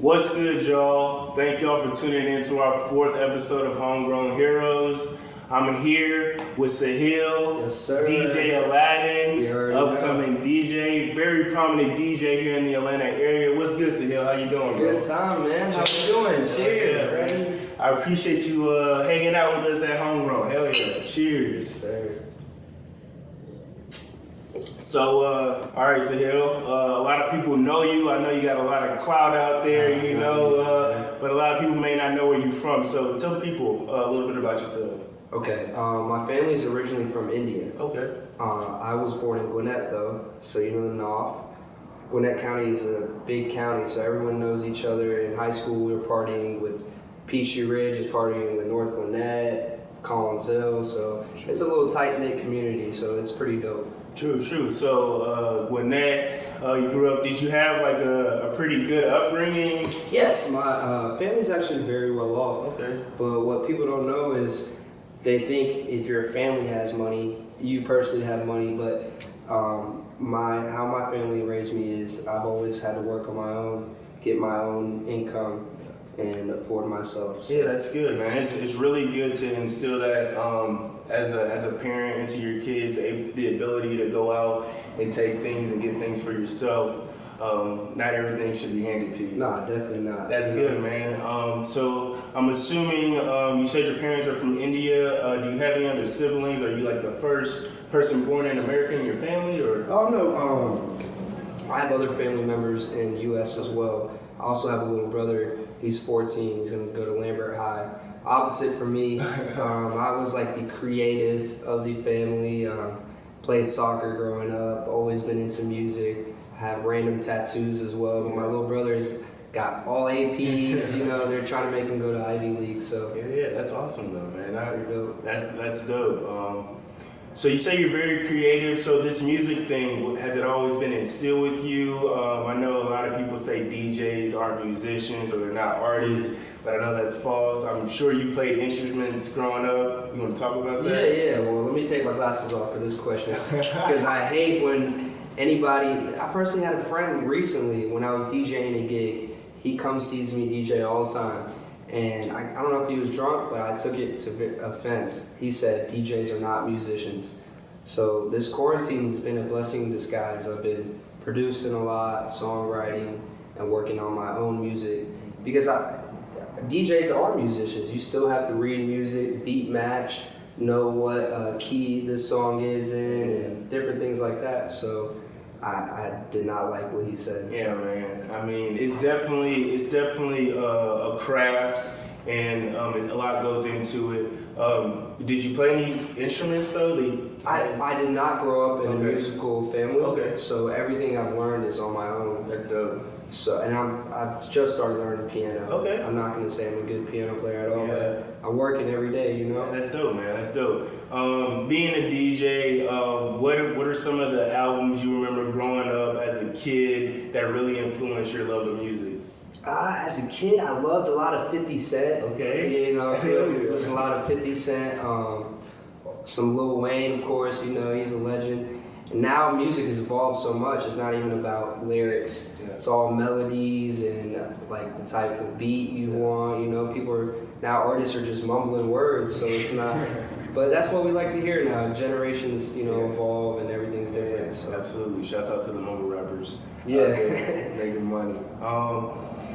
What's good, y'all? Thank y'all for tuning in to our 4th episode of Homegrown Heroes. I'm here with Sahil, yes, sir. DJ Aladdin, upcoming DJ, very prominent DJ here in the Atlanta area. What's good, Sahil? How you doing, bro? Good time, man. How you doing? Cheers, man. I appreciate you hanging out with us at Homegrown. Hell yeah. Cheers. Sir. So, all right, Sahil, a lot of people know you. I know you got a lot of clout out there, but a lot of people may not know where you're from. So tell the people a little bit about yourself. Okay, my family is originally from India. Okay. I was born in Gwinnett, though, so you know the North. Gwinnett County is a big county, so everyone knows each other. In high school, we were partying with Peachy Ridge, is partying with North Gwinnett, Collinsville, so it's a little tight-knit community, so it's pretty dope. True. So, Gwinnett, you grew up, did you have like a pretty good upbringing? Yes, my family's actually very well off. Okay. But what people don't know is they think if your family has money, you personally have money, but how my family raised me is I've always had to work on my own, get my own income, and afford myself. Yeah, that's good, man. It's really good to instill that as a parent into your kids, the ability to go out and take things and get things for yourself. Not everything should be handed to you. Nah, definitely not. That's good, man. So I'm assuming you said your parents are from India. Do you have any other siblings? Are you like the first person born in America in your family, or? Oh no. I have other family members in the U.S. as well. I also have a little brother. He's 14. He's gonna go to Lambert High. Opposite for me, I was like the creative of the family. Played soccer growing up. Always been into music. Have random tattoos as well. But my little brother's got all APs. They're trying to make him go to Ivy League. So yeah, that's awesome though, man. That's dope. So you say you're very creative. So this music thing, has it always been instilled with you? I know a lot of people say DJs aren't musicians or they're not artists, but I know that's false. I'm sure you played instruments growing up. You want to talk about that? Yeah. Well, let me take my glasses off for this question because I hate when I personally had a friend recently when I was DJing a gig. He comes sees me DJ all the time. And I don't know if he was drunk, but I took it to offense. He said DJs are not musicians. So this quarantine's been a blessing in disguise. I've been producing a lot, songwriting, and working on my own music. Because DJs are musicians. You still have to read music, beat match, know what key this song is in, and different things like that. So I did not like what he said. Yeah, man. I mean, it's definitely a craft, and a lot goes into it. Did you play any instruments though? I did not grow up in a musical family. Okay. So everything I've learned is on my own. That's dope. So I've just started learning piano. Okay. I'm not gonna say I'm a good piano player at all, Yeah. but I'm working every day. That's dope, man. That's dope. Being a DJ, what are some of the albums you remember growing up as a kid that really influenced your love of music? As a kid, I loved a lot of 50 Cent. Okay. Listen a lot of 50 Cent. Some Lil Wayne, of course. He's a legend. And now music has evolved so much. It's not even about lyrics. Yeah. It's all melodies and like the type of beat you want. Artists are just mumbling words, so it's not. But that's what we like to hear now. Generations, evolve and everything's different. Yeah, so. absolutely. Shouts out to the mumble rappers. Yeah. Making money.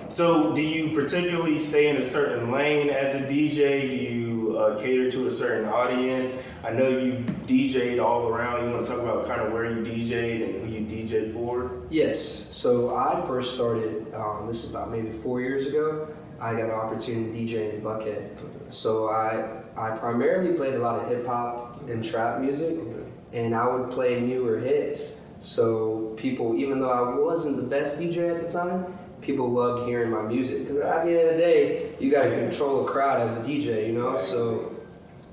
So do you particularly stay in a certain lane as a DJ? Do you cater to a certain audience? I know you've DJ'd all around. You want to talk about kind of where you DJ'd and who you DJ'd for? Yes. So I first started, this is about maybe 4 years ago. I got an opportunity to DJ in Buckhead. So I primarily played a lot of hip hop and trap music, and I would play newer hits. So people, even though I wasn't the best DJ at the time, people loved hearing my music. Because at the end of the day, you got to control a crowd as a DJ, So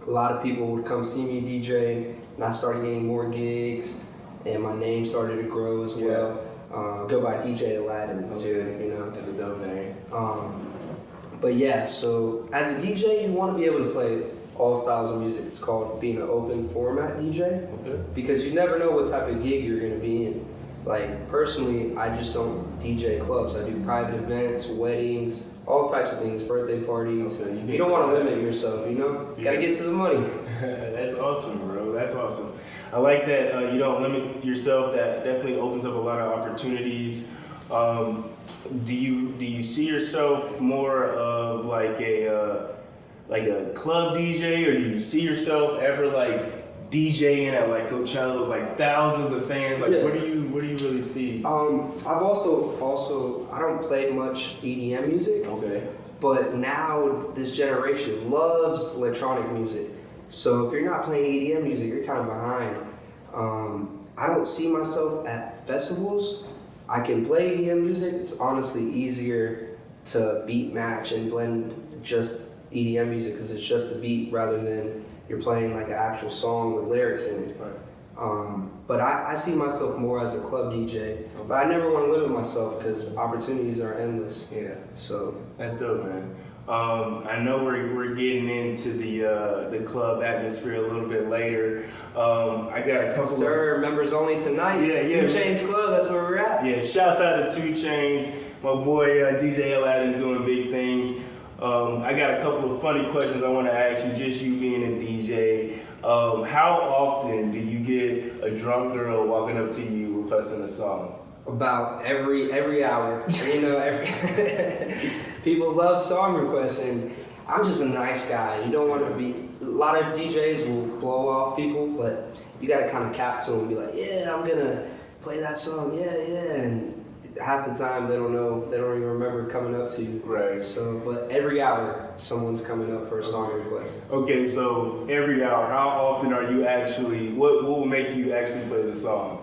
a lot of people would come see me DJ, and I started getting more gigs, and my name started to grow as well. Go by DJ Aladdin too, That's a dope name. But yeah, so as a DJ, you want to be able to play all styles of music. It's called being an open format DJ. Okay. Because you never know what type of gig you're going to be in. Like personally, I just don't DJ clubs. I do private events, weddings, all types of things, birthday parties. Okay, you don't want to limit yourself, you know? Yeah. Gotta get to the money. That's awesome, bro. That's awesome. I like that you don't limit yourself. That definitely opens up a lot of opportunities. Do you see yourself more of like a club DJ, or do you see yourself ever like DJing at like Coachella with like thousands of fans? Like, Yeah. what do you really see? I've also I don't play much EDM music, Okay. but now this generation loves electronic music. So if you're not playing EDM music, you're kind of behind. I don't see myself at festivals. I can play EDM music. It's honestly easier to beat match and blend just EDM music because it's just the beat rather than you're playing like an actual song with lyrics in it. Right. But I see myself more as a club DJ. But I never want to limit myself because opportunities are endless. Yeah. So That's dope, man. I know we're getting into the club atmosphere a little bit later. I got a couple. Sir, members only tonight. Yeah, 2 Chainz Club, that's where we're at. Yeah, shouts out to 2 Chainz. My boy DJ Aladdin is doing big things. I got a couple of funny questions I want to ask you, just you being a DJ. How often do you get a drunk girl walking up to you requesting a song? About every hour. You know, people love song requests, and I'm just a nice guy. You don't want to be. A lot of DJs will blow off people, but you got to kind of cap to them and be like, yeah, I'm gonna play that song, yeah, and half the time they don't know, they don't even remember coming up to you. Right. So, but every hour someone's coming up for a song request. Okay, so every hour, how often are you actually? What will make you actually play the song?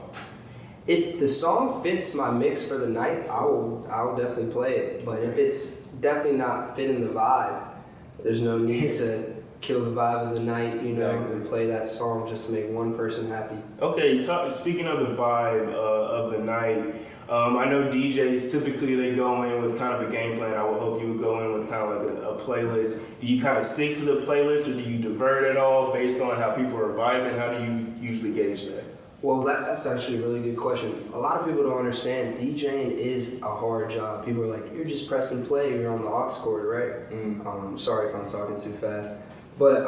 If the song fits my mix for the night, I will definitely play it. But if it's definitely not fitting the vibe, there's no need to kill the vibe of the night, you know, Exactly. and play that song just to make one person happy. Okay, speaking of the vibe of the night, I know DJs typically they go in with kind of a game plan. I would hope you would go in with kind of like a playlist. Do you kind of stick to the playlist, or do you divert at all based on how people are vibing? How do you usually gauge that? Well, that's actually a really good question. A lot of people don't understand DJing is a hard job. People are like, you're just pressing play, you're on the aux cord, right? Sorry if I'm talking too fast. But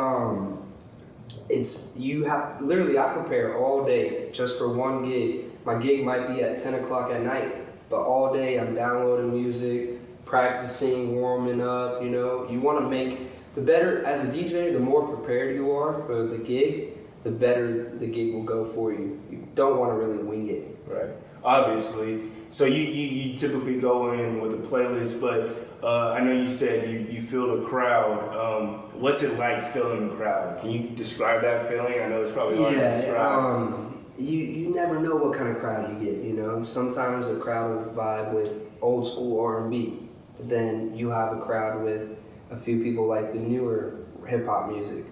you have, literally I prepare all day just for one gig. My gig might be at 10 o'clock at night, but all day I'm downloading music, practicing, warming up, you know. You want to make, the better, as a DJ, the more prepared you are for the gig, the better the gig will go for you. You don't want to really wing it. Right. Obviously. So you typically go in with a playlist, but I know you said you feel the crowd. What's it like feeling the crowd? Can you describe that feeling? I know it's probably hard to describe. You never know what kind of crowd you get, you know. Sometimes a crowd will vibe with old school R&B, but then you have a crowd with a few people like the newer hip hop music.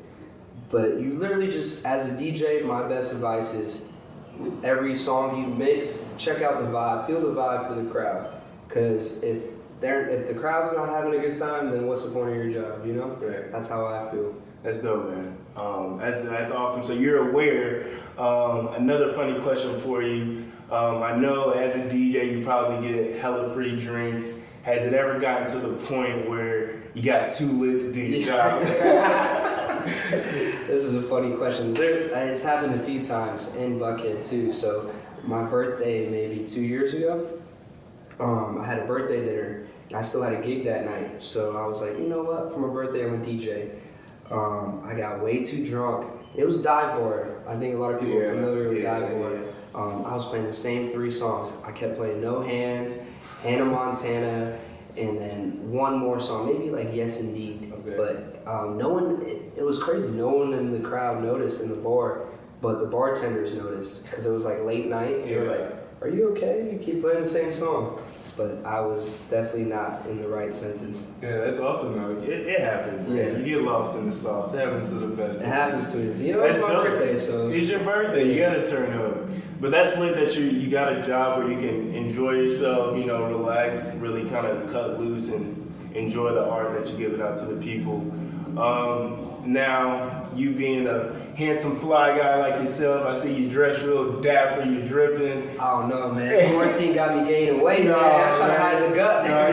But you literally just, as a DJ, my best advice is every song you mix, check out the vibe, feel the vibe for the crowd. Because if the crowd's not having a good time, then what's the point of your job, you know? Right. That's how I feel. That's dope, man. That's awesome. So you're aware. Another funny question for you. I know as a DJ, you probably get hella free drinks. Has it ever gotten to the point where you got too lit to do your job? This is a funny question. It's happened a few times in Buckhead too. So my birthday maybe 2 years ago, I had a birthday dinner and I still had a gig that night. So I was like, you know what? For my birthday, I'm a DJ. I got way too drunk. It was dive bar. I think a lot of people are familiar with dive bar. I was playing the same 3 songs. I kept playing No Hands, Hannah Montana, and then one more song, maybe like Yes Indeed. Okay. But no one, it was crazy. No one in the crowd noticed in the bar, but the bartenders noticed because it was like late night. They were like, "Are you okay? You keep playing the same song." But I was definitely not in the right senses. Yeah, that's awesome, though. It happens, man. Yeah. You get lost in the sauce. It happens to the best. It happens to us. You know, it's my birthday, so It's your birthday. You gotta turn up. But that's lit that you got a job where you can enjoy yourself, you know, relax, really kind of cut loose and enjoy the art that you're giving out to the people. Now, you being a handsome fly guy like yourself, I see you dress real dapper, you dripping. I don't know, man. Quarantine got me gaining weight, man. I'm trying to hide the gut. No,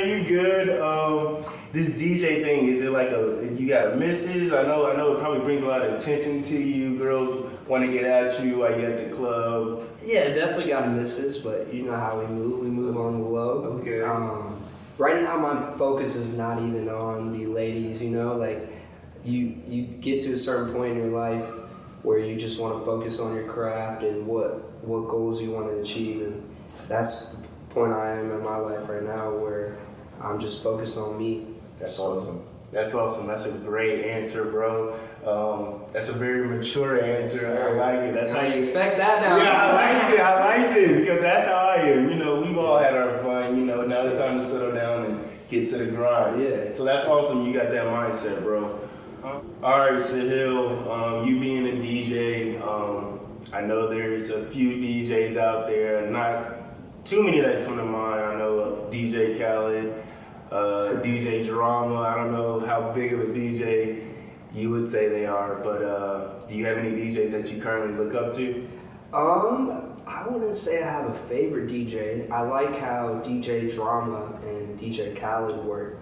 you good. This DJ thing, is it like you got a missus? I know it probably brings a lot of attention to you. Girls want to get at you while you're at the club. Yeah, definitely got a missus, but you know how we move. We move on the low. Okay. Right now, my focus is not even on the ladies, you know? Like, you get to a certain point in your life where you just want to focus on your craft and what goals you want to achieve. And that's the point I am in my life right now, where I'm just focused on me. That's awesome. That's awesome. That's a great answer, bro. That's a very mature answer. I like it. That's how you expect that now. Yeah, I liked it because that's how I am. You know, we've all had our fun. You know, now it's time to settle down and get to the grind. Yeah. So that's awesome. You got that mindset, bro. All right, Sahil. You being a DJ, I know there's a few DJs out there. Not too many that come to mind. I know DJ Khaled. DJ Drama, I don't know how big of a DJ you would say they are, but do you have any DJs that you currently look up to? I wouldn't say I have a favorite DJ. I like how DJ Drama and DJ Khaled work.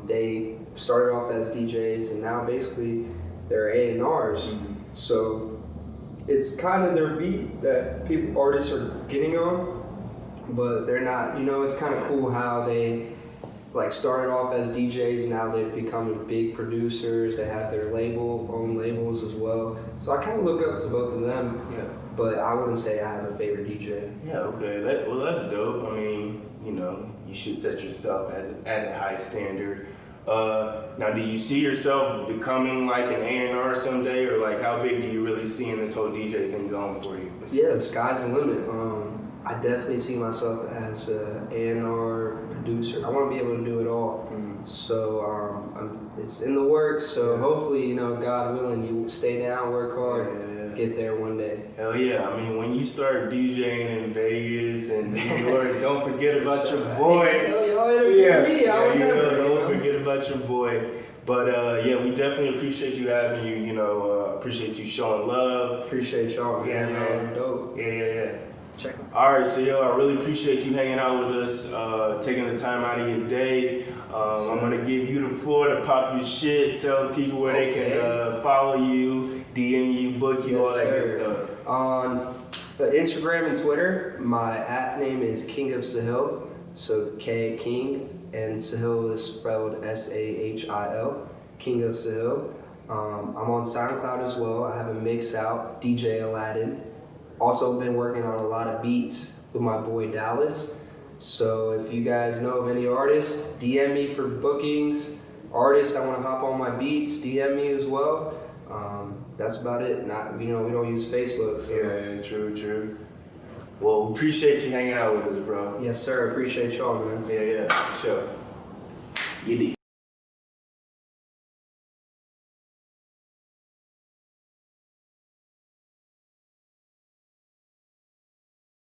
They started off as DJs and now basically they're A&Rs. Mm-hmm. So it's kind of their beat that artists are getting on, but they're not, you know, it's kind of cool how they like started off as DJs, now they've become big producers, they have their own labels as well. So I kind of look up to both of them, Yeah. but I wouldn't say I have a favorite DJ. Yeah, okay. That's dope. I mean, you know, you should set yourself at a high standard. Now, do you see yourself becoming like an A&R someday, or like how big do you really see in this whole DJ thing going for you? Yeah, the sky's the limit. I definitely see myself as an A&R producer. I want to be able to do it all. So it's in the works. So hopefully, you know, God willing, you stay down, work hard, get there one day. Hell yeah. I mean, when you start DJing in Vegas and New York, don't forget about your boy. Don't forget about your boy. But yeah, we definitely appreciate you having you. You know, appreciate you showing love. Appreciate y'all, man. Yeah, man. Dope. Yeah. Check. All right, so yo, I really appreciate you hanging out with us, taking the time out of your day. I'm gonna give you the floor to pop your shit, tell people where they can follow you, DM you, book you, all that good stuff. On Instagram and Twitter, my app name is King of Sahil, so K King, and Sahil is spelled Sahil, King of Sahil. I'm on SoundCloud as well. I have a mix out, DJ Aladdin. Also been working on a lot of beats with my boy Dallas. So if you guys know of any artists, DM me for bookings. Artists, I want to hop on my beats, DM me as well. That's about it. We don't use Facebook. So. Yeah, true. Well, appreciate you hanging out with us, bro. Yes, sir. Appreciate y'all, man. Yeah, sure. You did.